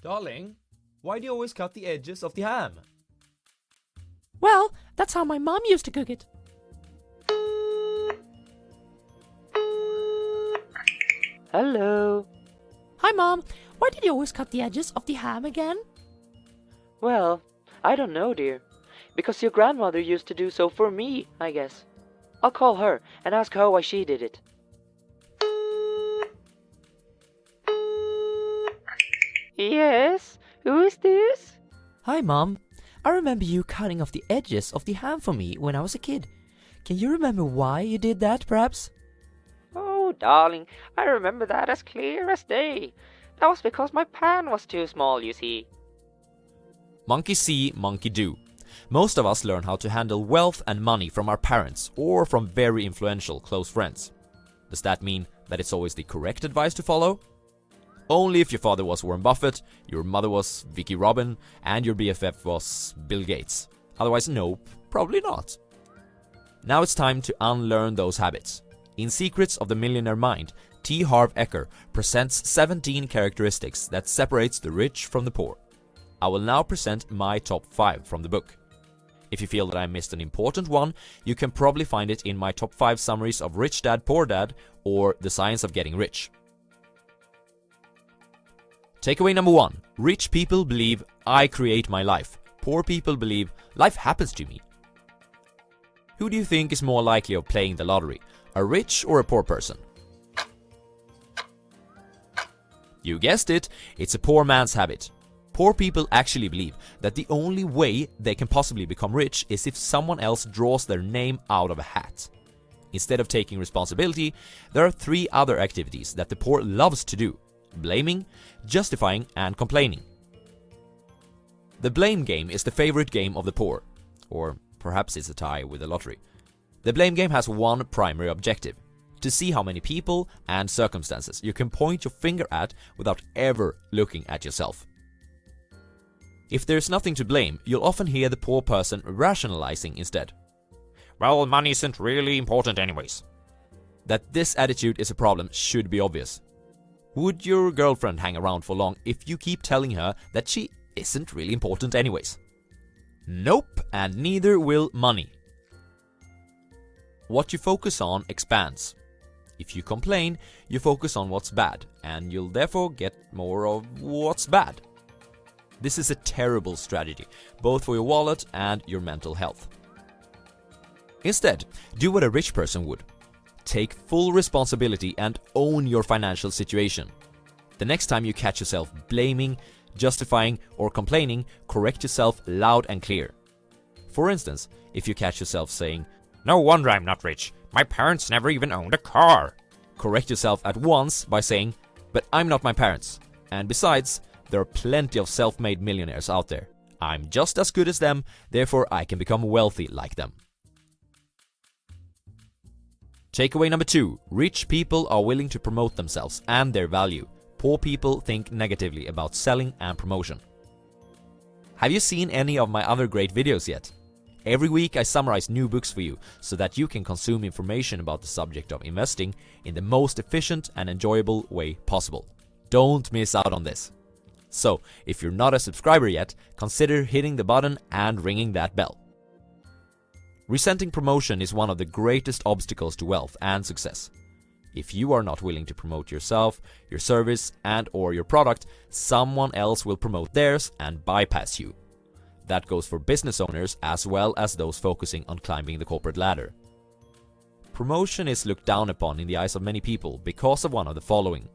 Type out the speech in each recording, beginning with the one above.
Darling, why do you always cut the edges of the ham? Well, that's how my mom used to cook it. Hello. Hi, Mom. Why did you always cut the edges of the ham again? Well, I don't know, dear. Because your grandmother used to do so for me, I guess. I'll call her and ask her why she did it. Yes? Who is this? Hi, Mom. I remember you cutting off the edges of the ham for me when I was a kid. Can you remember why you did that, perhaps? Oh, darling, I remember that as clear as day. That was because my pan was too small, you see. Monkey see, monkey do. Most of us learn how to handle wealth and money from our parents or from very influential close friends. Does that mean that it's always the correct advice to follow? Only if your father was Warren Buffett, your mother was Vicky Robin, and your BFF was Bill Gates. Otherwise, nope, probably not. Now it's time to unlearn those habits. In Secrets of the Millionaire Mind, Harv Eker presents 17 characteristics that separates the rich from the poor. I will now present my top 5 from the book. If you feel that I missed an important one, you can probably find it in my top 5 summaries of Rich Dad Poor Dad or The Science of Getting Rich. Takeaway number 1. Rich people believe I create my life. Poor people believe life happens to me. Who do you think is more likely of playing the lottery? A rich or a poor person? You guessed it, it's a poor man's habit. Poor people actually believe that the only way they can possibly become rich is if someone else draws their name out of a hat. Instead of taking responsibility, there are 3 other activities that the poor loves to do: blaming, justifying, and complaining. The blame game is the favorite game of the poor, or perhaps it's a tie with the lottery. The blame game has one primary objective: to see how many people and circumstances you can point your finger at without ever looking at yourself. If there's nothing to blame, you'll often hear the poor person rationalizing instead. Well, money isn't really important anyways. That this attitude is a problem should be obvious. Would your girlfriend hang around for long if you keep telling her that she isn't really important anyways? Nope, and neither will money. What you focus on expands. If you complain, you focus on what's bad, and you'll therefore get more of what's bad. This is a terrible strategy, both for your wallet and your mental health. Instead, do what a rich person would. Take full responsibility and own your financial situation. The next time you catch yourself blaming, justifying, or complaining, correct yourself loud and clear. For instance, if you catch yourself saying, "No wonder I'm not rich. My parents never even owned a car." Correct yourself at once by saying, "But I'm not my parents. And besides, there are plenty of self-made millionaires out there. I'm just as good as them, therefore I can become wealthy like them." Takeaway number 2. Rich people are willing to promote themselves and their value. Poor people think negatively about selling and promotion. Have you seen any of my other great videos yet? Every week I summarize new books for you so that you can consume information about the subject of investing in the most efficient and enjoyable way possible. Don't miss out on this. So, if you're not a subscriber yet, consider hitting the button and ringing that bell. Resenting promotion is one of the greatest obstacles to wealth and success. If you are not willing to promote yourself, your service, and/or your product, someone else will promote theirs and bypass you. That goes for business owners as well as those focusing on climbing the corporate ladder. Promotion is looked down upon in the eyes of many people because of one of the following.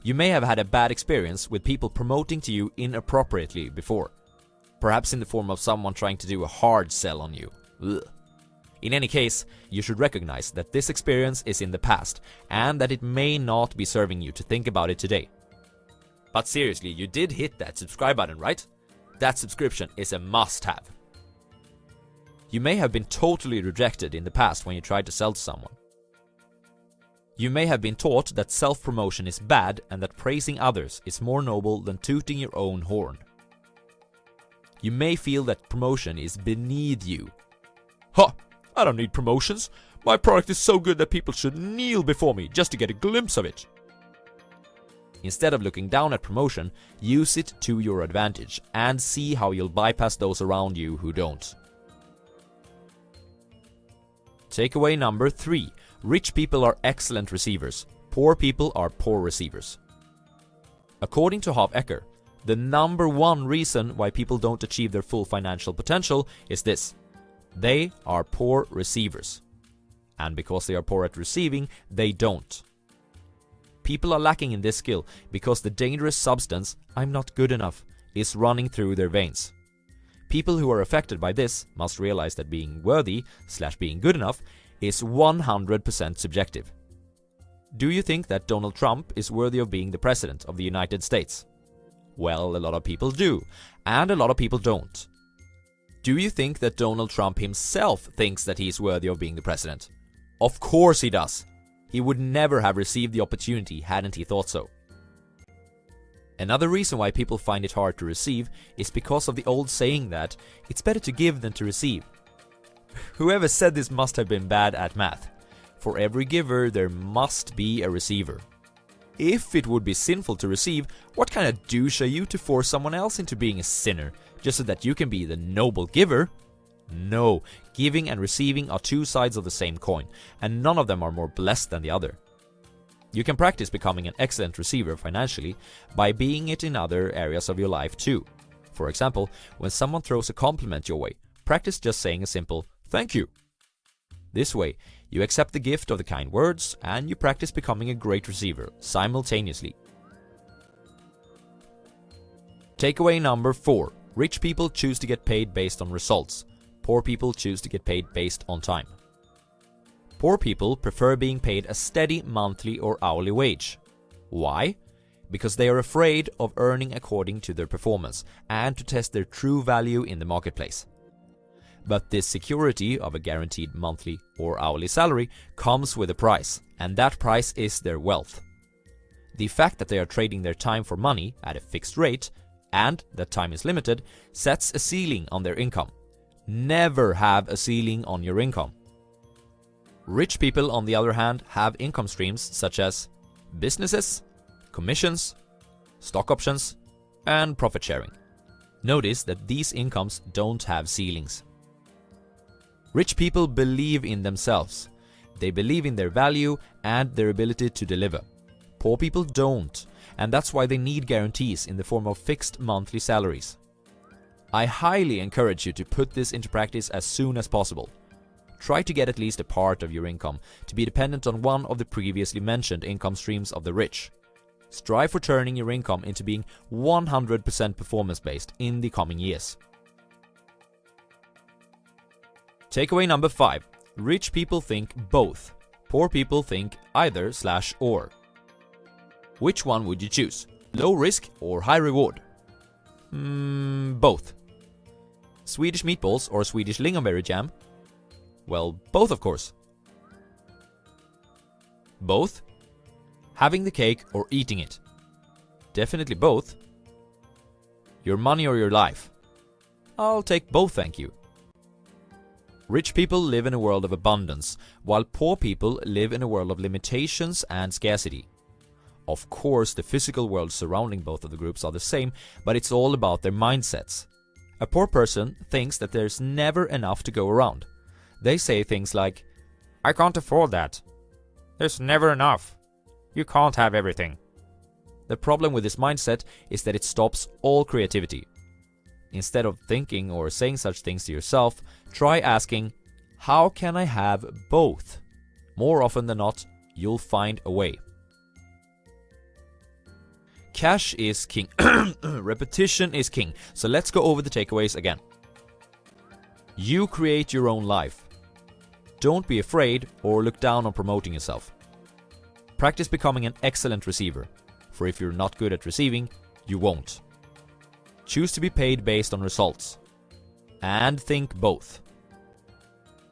You may have had a bad experience with people promoting to you inappropriately before, perhaps in the form of someone trying to do a hard sell on you. Ugh. In any case, you should recognize that this experience is in the past and that it may not be serving you to think about it today. But seriously, you did hit that subscribe button, right? That subscription is a must-have. You may have been totally rejected in the past when you tried to sell to someone. You may have been taught that self-promotion is bad and that praising others is more noble than tooting your own horn. You may feel that promotion is beneath you. "Ha! I don't need promotions. My product is so good that people should kneel before me just to get a glimpse of it." Instead of looking down at promotion, use it to your advantage and see how you'll bypass those around you who don't. Takeaway number 3. Rich people are excellent receivers. Poor people are poor receivers. According to Harv Eker, the number one reason why people don't achieve their full financial potential is this: they are poor receivers. And because they are poor at receiving, they don't. People are lacking in this skill because the dangerous substance, "I'm not good enough," is running through their veins. People who are affected by this must realize that being worthy/being good enough is 100% subjective. Do you think that Donald Trump is worthy of being the president of the United States? Well, a lot of people do, and a lot of people don't. Do you think that Donald Trump himself thinks that he is worthy of being the president? Of course he does. He would never have received the opportunity hadn't he thought so. Another reason why people find it hard to receive is because of the old saying that it's better to give than to receive. Whoever said this must have been bad at math. For every giver, there must be a receiver. If it would be sinful to receive, what kind of douche are you to force someone else into being a sinner, just so that you can be the noble giver? No, giving and receiving are two sides of the same coin, and none of them are more blessed than the other. You can practice becoming an excellent receiver financially by being it in other areas of your life too. For example, when someone throws a compliment your way, practice just saying a simple "thank you." This way, you accept the gift of the kind words and you practice becoming a great receiver simultaneously. Takeaway number 4. Rich people choose to get paid based on results. Poor people choose to get paid based on time. Poor people prefer being paid a steady monthly or hourly wage. Why? Because they are afraid of earning according to their performance and to test their true value in the marketplace. But this security of a guaranteed monthly or hourly salary comes with a price, and that price is their wealth. The fact that they are trading their time for money at a fixed rate, and that time is limited, sets a ceiling on their income. Never have a ceiling on your income. Rich people, on the other hand, have income streams such as businesses, commissions, stock options, and profit sharing. Notice that these incomes don't have ceilings. Rich people believe in themselves. They believe in their value and their ability to deliver. Poor people don't, and that's why they need guarantees in the form of fixed monthly salaries. I highly encourage you to put this into practice as soon as possible. Try to get at least a part of your income to be dependent on one of the previously mentioned income streams of the rich. Strive for turning your income into being 100% performance-based in the coming years. Takeaway number 5. Rich people think both. Poor people think either/or. Which one would you choose? Low risk or high reward? Both. Swedish meatballs or Swedish lingonberry jam? Well, both of course. Both? Having the cake or eating it? Definitely both. Your money or your life? I'll take both, thank you. Rich people live in a world of abundance, while poor people live in a world of limitations and scarcity. Of course, the physical world surrounding both of the groups are the same, but it's all about their mindsets. A poor person thinks that there's never enough to go around. They say things like, "I can't afford that. There's never enough. You can't have everything." The problem with this mindset is that it stops all creativity. Instead of thinking or saying such things to yourself, try asking, "How can I have both?" More often than not, you'll find a way. Cash is king. Repetition is king. So let's go over the takeaways again. You create your own life. Don't be afraid or look down on promoting yourself. Practice becoming an excellent receiver, for if you're not good at receiving, you won't. Choose to be paid based on results. And think both.